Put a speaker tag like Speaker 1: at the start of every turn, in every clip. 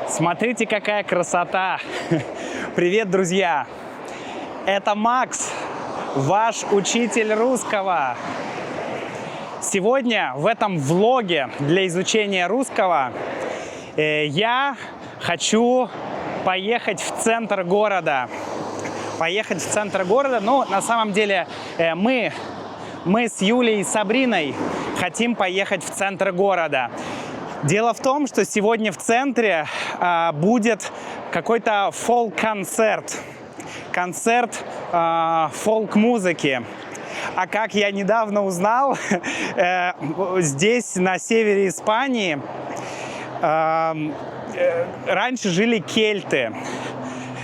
Speaker 1: Смотрите, какая красота! Привет, друзья! Это Макс, ваш учитель русского. Сегодня в этом влоге для изучения русского я хочу поехать в центр города. Но на самом деле мы с Юлей и Сабриной хотим поехать в центр города. Дело в том, что сегодня в центре будет какой-то фолк-концерт. Концерт фолк-музыки. А как я недавно узнал, здесь, на севере Испании, раньше жили кельты.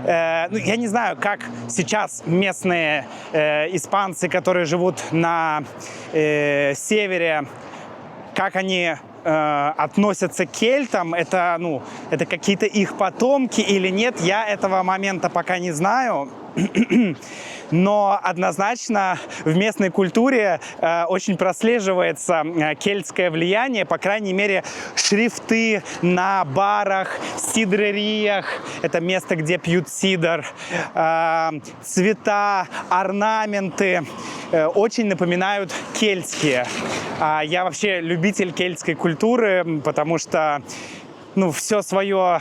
Speaker 1: Я не знаю, как сейчас местные испанцы, которые живут на севере, как они относятся к кельтам, это какие-то их потомки или нет, я этого момента пока не знаю. Но однозначно в местной культуре очень прослеживается кельтское влияние, по крайней мере, шрифты на барах, сидрериях, это место, где пьют сидр, цвета, орнаменты очень напоминают кельтские. Я вообще любитель кельтской культуры, потому что, все свое,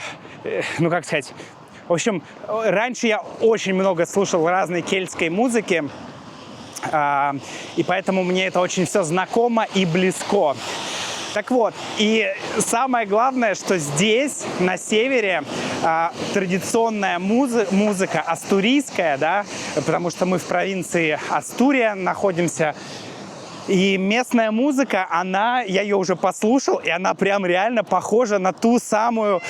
Speaker 1: в общем, раньше я очень много слушал разной кельтской музыки, и поэтому мне это очень все знакомо и близко. Так вот, и самое главное, что здесь, на севере, традиционная музыка астурийская, да, потому что мы в провинции Астурия находимся. И местная музыка, я ее уже послушал, и она прям реально похожа на ту самую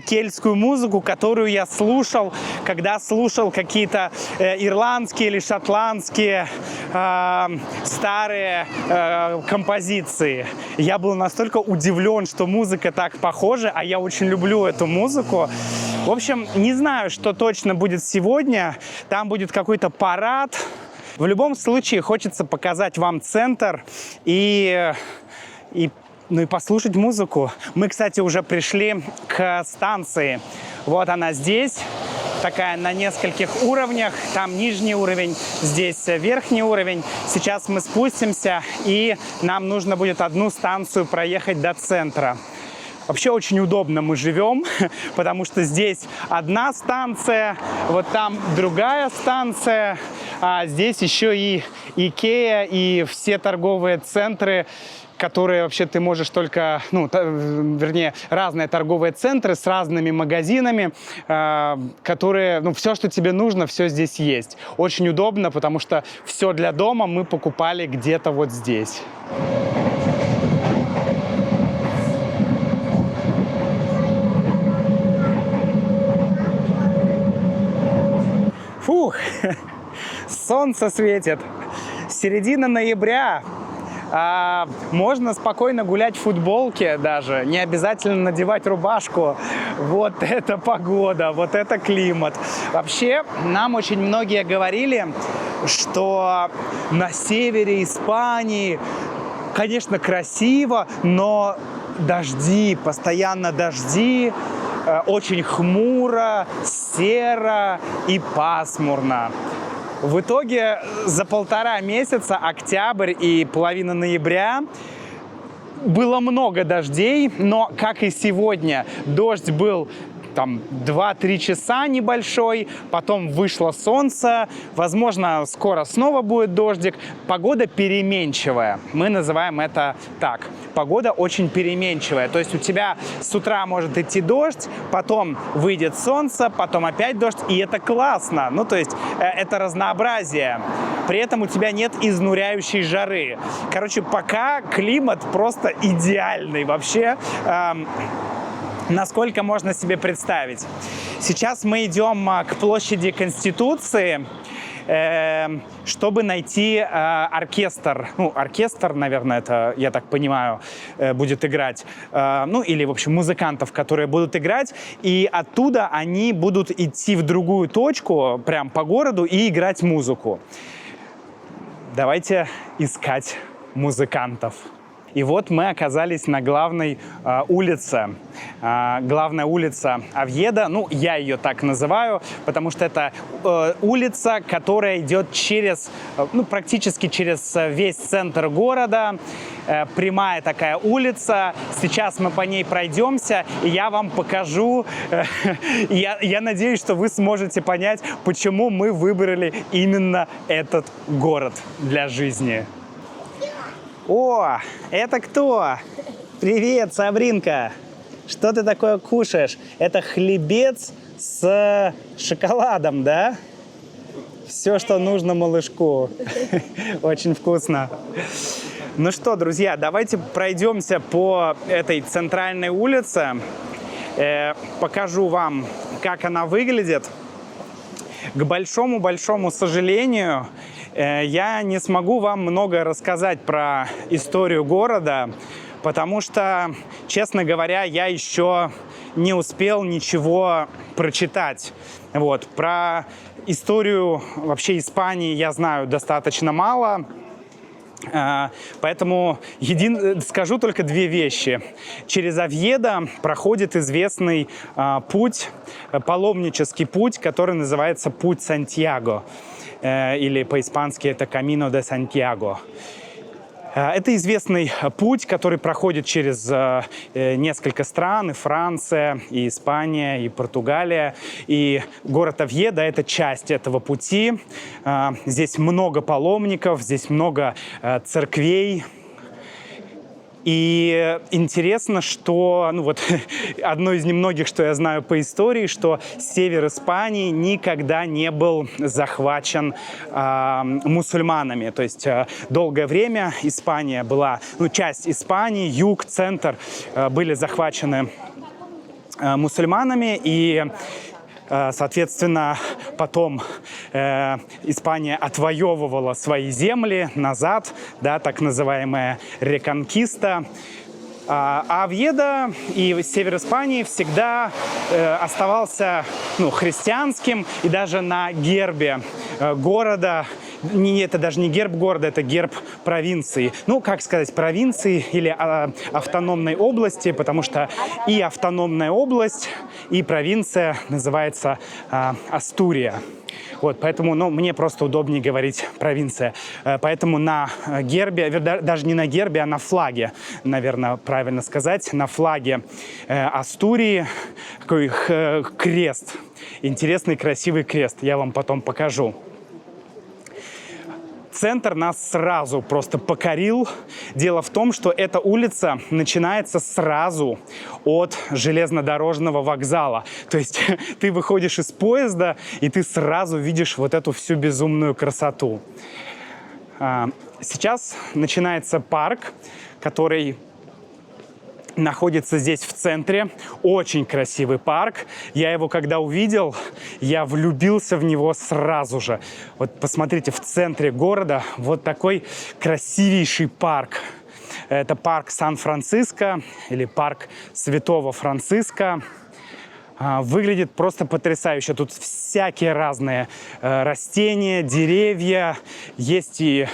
Speaker 1: кельтскую музыку, которую я слушал, когда слушал какие-то ирландские или шотландские старые композиции. Я был настолько удивлен, что музыка так похожа, а я очень люблю эту музыку. В общем, не знаю, что точно будет сегодня. Там будет какой-то парад. В любом случае, хочется показать вам центр и послушать музыку. Мы, кстати, уже пришли к станции. Вот она здесь, такая на нескольких уровнях. Там нижний уровень, здесь верхний уровень. Сейчас мы спустимся, и нам нужно будет одну станцию проехать до центра. Вообще очень удобно мы живем, потому что здесь одна станция, вот там другая станция, а здесь еще и Икеа, и все торговые центры, которые вообще ты можешь только, разные торговые центры с разными магазинами, которые, все, что тебе нужно, все здесь есть. Очень удобно, потому что все для дома мы покупали где-то вот здесь. Фух, солнце светит, середина ноября, можно спокойно гулять в футболке даже, не обязательно надевать рубашку. Вот это погода, вот это климат. Вообще, нам очень многие говорили, что на севере Испании, конечно, красиво, но дожди, постоянно дожди, очень хмуро, серо и пасмурно. В итоге за 1,5 месяца, октябрь и половина ноября, было много дождей, но, как и сегодня, дождь был 2-3 часа небольшой, потом вышло солнце, возможно, скоро снова будет дождик. Погода переменчивая, мы называем это так. Погода очень переменчивая, то есть у тебя с утра может идти дождь, потом выйдет солнце, потом опять дождь, и это классно, то есть это разнообразие. При этом у тебя нет изнуряющей жары. Короче, пока климат просто идеальный вообще. Насколько можно себе представить. Сейчас мы идем к площади Конституции, чтобы найти оркестр. Оркестр, наверное, это, я так понимаю, будет играть. Или, в общем, музыкантов, которые будут играть. И оттуда они будут идти в другую точку, прям по городу, и играть музыку. Давайте искать музыкантов. И вот мы оказались на главной улице. Главная улица Овьедо. Ну, я ее так называю, потому что это улица, которая идет через, ну, практически через весь центр города. Прямая такая улица. Сейчас мы по ней пройдемся, и я вам покажу. Я надеюсь, что вы сможете понять, почему мы выбрали именно этот город для жизни. О, это кто? Привет, Сабринка. Что ты такое кушаешь? Это хлебец с шоколадом, да? Все, что нужно малышку. Очень вкусно. Ну что, друзья, давайте пройдемся по этой центральной улице. Покажу вам, как она выглядит. К большому-большому сожалению, я не смогу вам много рассказать про историю города, потому что, честно говоря, я еще не успел ничего прочитать. Вот. Про историю вообще Испании я знаю достаточно мало. Поэтому скажу только две вещи. Через Овьедо проходит известный путь, паломнический путь, который называется Путь Сантьяго. Или по-испански это Camino de Santiago. Это известный путь, который проходит через несколько стран, и Франция, и Испания, и Португалия. И город Овьедо – это часть этого пути. Здесь много паломников, здесь много церквей. И интересно, что, ну вот, одно из немногих, что я знаю по истории, что север Испании никогда не был захвачен мусульманами. То есть долгое время Испания была, ну, часть Испании, юг, центр были захвачены мусульманами, и соответственно, потом Испания отвоевывала свои земли назад, да, так называемая реконкиста. А Овьедо и север Испании всегда оставался, ну, христианским, и даже на гербе города, это даже не герб города, это герб провинции. Ну, как сказать, провинции или автономной области, потому что и автономная область, и провинция называется Астурия. Вот, поэтому, ну, мне просто удобнее говорить провинция. Поэтому на гербе, даже не на гербе, а на флаге, наверное, правильно сказать, на флаге Астурии такой крест. Интересный, красивый крест. Я вам потом покажу. Центр нас сразу просто покорил. Дело в том, что эта улица начинается сразу от железнодорожного вокзала. То есть ты выходишь из поезда, и ты сразу видишь вот эту всю безумную красоту. Сейчас начинается парк, который находится здесь в центре. Очень красивый парк. Я его когда увидел, я влюбился в него сразу же. Вот посмотрите, в центре города вот такой красивейший парк. Это парк Сан-Франциско или парк Святого Франциска. Выглядит просто потрясающе. Тут всякие разные растения, деревья. Есть и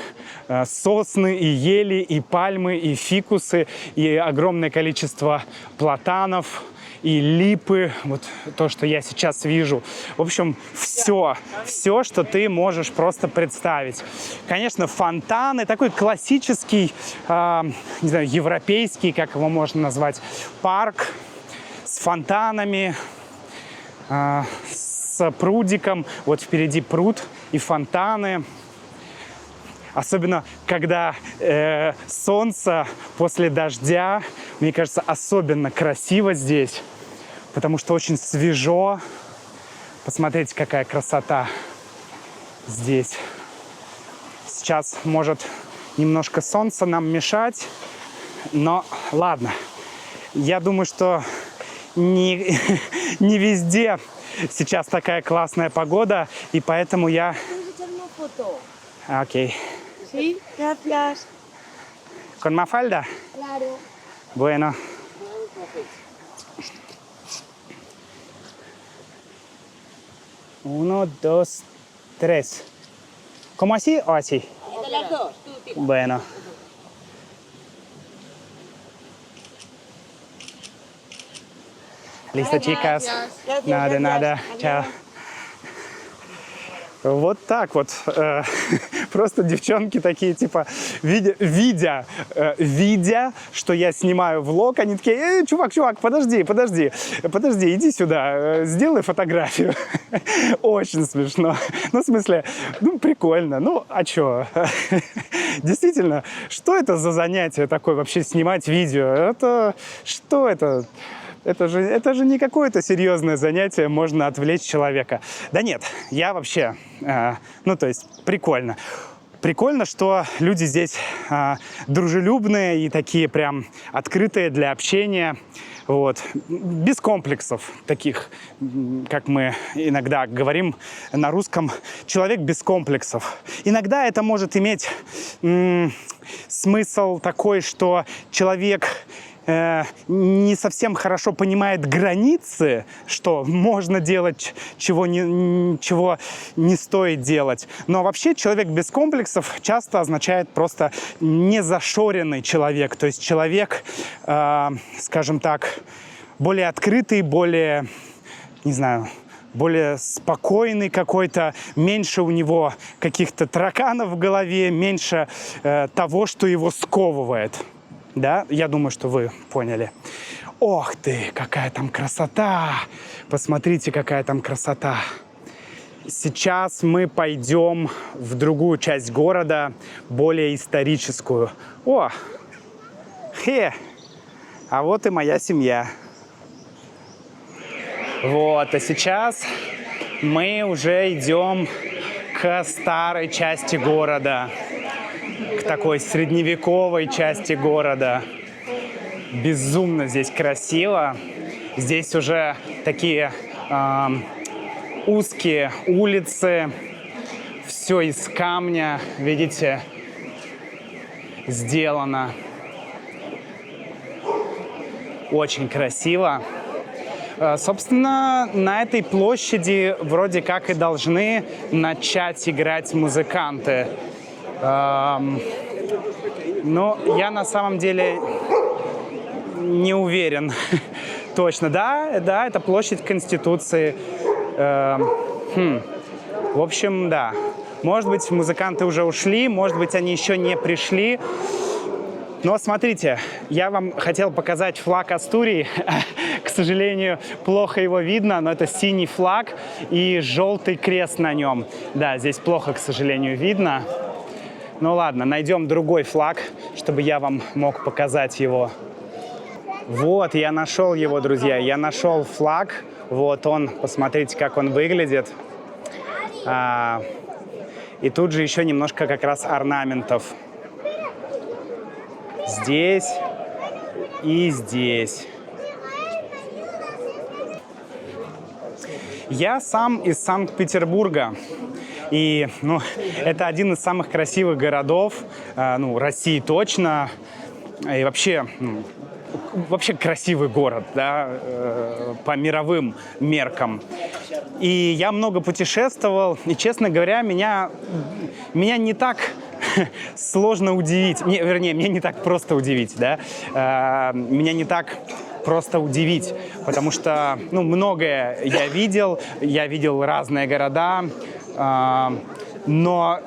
Speaker 1: сосны, и ели, и пальмы, и фикусы, и огромное количество платанов, и липы. Вот то, что я сейчас вижу. В общем, все, что ты можешь просто представить. Конечно, фонтаны. Такой классический, не знаю, европейский, как его можно назвать, парк с фонтанами, с прудиком. Вот впереди пруд и фонтаны. Особенно, когда солнце после дождя, мне кажется, особенно красиво здесь, потому что очень свежо. Посмотрите, какая красота здесь. Сейчас может немножко солнце нам мешать, но ладно. Я думаю, что не везде сейчас такая классная погода, и поэтому я... Окей.
Speaker 2: Sí, gracias.
Speaker 1: ¿Con Mafalda?
Speaker 2: Claro.
Speaker 1: Bueno. Uno, dos, tres. ¿Cómo así o así?
Speaker 2: De las dos, tú tira.
Speaker 1: Bueno. Listo, chicas.
Speaker 2: Gracias,
Speaker 1: Nada,
Speaker 2: gracias.
Speaker 1: nada. Чао. Вот так вот. Просто девчонки такие, типа, видя, что я снимаю влог, они такие: чувак, подожди, иди сюда, сделай фотографию. Очень смешно. Ну, в смысле, ну, прикольно. Ну, а чё? Действительно, что это за занятие такое, вообще снимать видео? Это что это? Это же не какое-то серьезное занятие, можно отвлечь человека. Да нет, я вообще, ну то есть прикольно. Прикольно, что люди здесь дружелюбные и такие прям открытые для общения. Вот. Без комплексов таких, как мы иногда говорим на русском, человек без комплексов. Иногда это может иметь смысл такой, что человек не совсем хорошо понимает границы, что можно делать, чего не стоит делать. Но вообще человек без комплексов часто означает просто незашоренный человек. То есть человек, скажем так, более открытый, более, не знаю, более спокойный какой-то, меньше у него каких-то тараканов в голове, меньше того, что его сковывает. Да, я думаю, что вы поняли. Ох ты, какая там красота! Посмотрите, какая там красота. Сейчас мы пойдем в другую часть города, более историческую. О, а вот и моя семья. Вот, а сейчас мы уже идем к старой части города. К такой средневековой части города. Безумно здесь красиво. Здесь уже такие узкие улицы. Все из камня, видите, сделано. Очень красиво. Собственно, на этой площади вроде как и должны начать играть музыканты. Но я на самом деле не уверен точно. Да, это площадь Конституции. В общем, да. Может быть, музыканты уже ушли, может быть, они еще не пришли. Но смотрите, я вам хотел показать флаг Астурии. К сожалению, плохо его видно, но это синий флаг и желтый крест на нем. Да, здесь плохо, к сожалению, видно. Ну ладно, найдем другой флаг, чтобы я вам мог показать его. Вот, я нашел его, друзья. Я нашел флаг. Вот он, посмотрите, как он выглядит. И тут же еще немножко как раз орнаментов. Здесь и здесь. Я сам из Санкт-Петербурга. И, ну, это один из самых красивых городов, ну, России точно. И вообще, вообще красивый город, да, по мировым меркам. И я много путешествовал, и, честно говоря, меня не так сложно удивить. Вернее, меня не так просто удивить, да. Меня не так просто удивить, потому что, ну, многое я видел разные города, но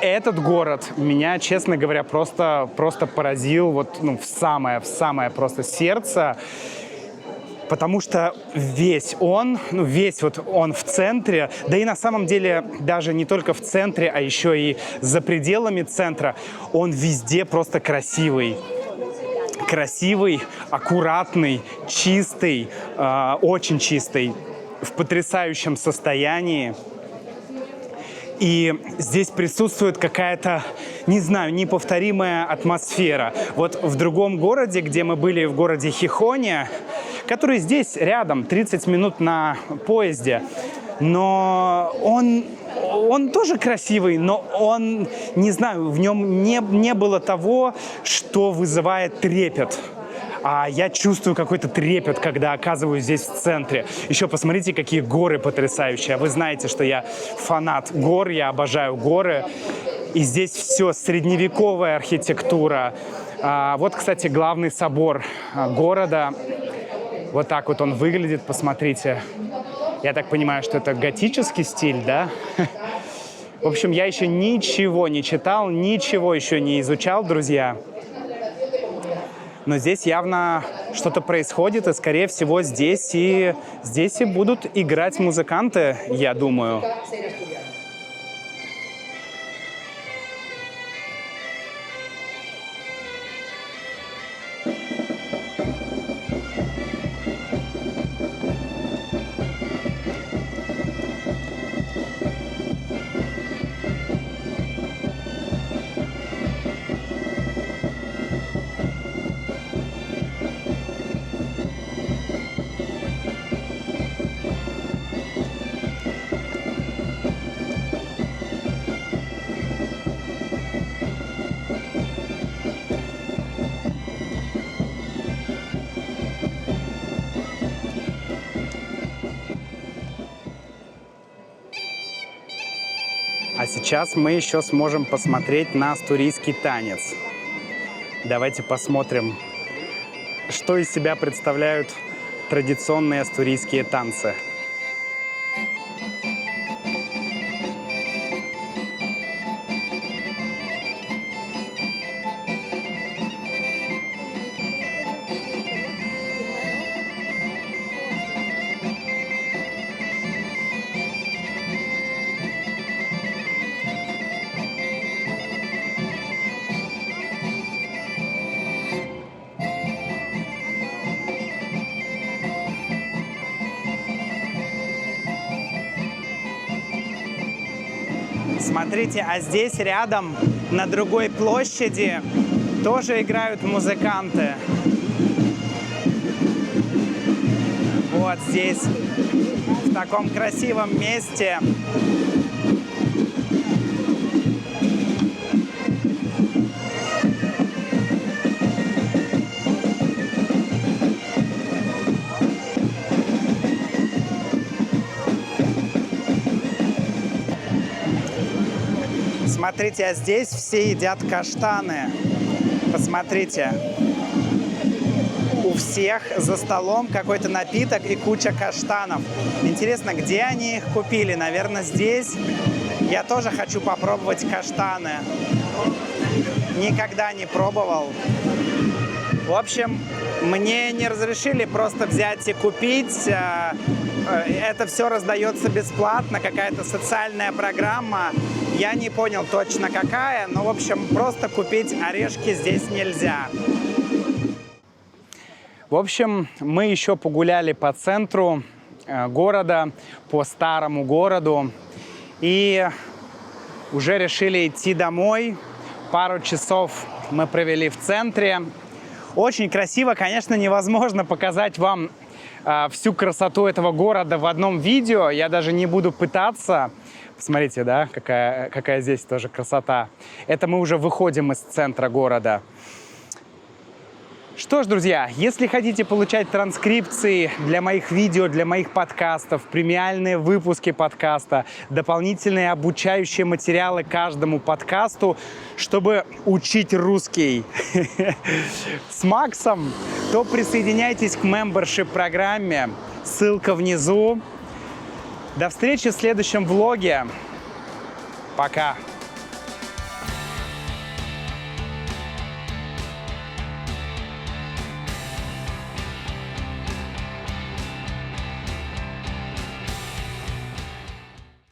Speaker 1: этот город меня, честно говоря, просто поразил вот, ну, в самое просто сердце, потому что весь он в центре, да и на самом деле даже не только в центре, а еще и за пределами центра, он везде просто красивый. Красивый, аккуратный, чистый, очень чистый, в потрясающем состоянии. И здесь присутствует какая-то, не знаю, неповторимая атмосфера. Вот в другом городе, где мы были, в городе Хихония, который здесь рядом, 30 минут на поезде, но он тоже красивый, но он, не знаю, в нем не было того, что вызывает трепет. А я чувствую какой-то трепет, когда оказываюсь здесь в центре. Еще посмотрите, какие горы потрясающие. Вы знаете, что я фанат гор, я обожаю горы. И здесь все средневековая архитектура. Вот, кстати, главный собор города. Вот так вот он выглядит, посмотрите. Я так понимаю, что это готический стиль, да? В общем, я еще ничего не читал, ничего еще не изучал, друзья. Но здесь явно что-то происходит, и, скорее всего, здесь и будут играть музыканты, я думаю. А сейчас мы еще сможем посмотреть на астурийский танец. Давайте посмотрим, что из себя представляют традиционные астурийские танцы. Смотрите, а здесь рядом, на другой площади, тоже играют музыканты. Вот здесь, в таком красивом месте. Смотрите, а здесь все едят каштаны. Посмотрите. У всех за столом какой-то напиток и куча каштанов. Интересно, где они их купили? Наверное, здесь. Я тоже хочу попробовать каштаны. Никогда не пробовал. В общем, мне не разрешили просто взять и купить. Это все раздается бесплатно, какая-то социальная программа. Я не понял точно какая, но, в общем, просто купить орешки здесь нельзя. В общем, мы еще погуляли по центру города, по старому городу. И уже решили идти домой. Пару часов мы провели в центре. Очень красиво, конечно, невозможно показать вам всю красоту этого города в одном видео. Я даже не буду пытаться. Посмотрите, да, какая здесь тоже красота. Это мы уже выходим из центра города. Что ж, друзья, если хотите получать транскрипции для моих видео, для моих подкастов, премиальные выпуски подкаста, дополнительные обучающие материалы каждому подкасту, чтобы учить русский с Максом, то присоединяйтесь к мембершип-программе. Ссылка внизу. До встречи в следующем влоге. Пока.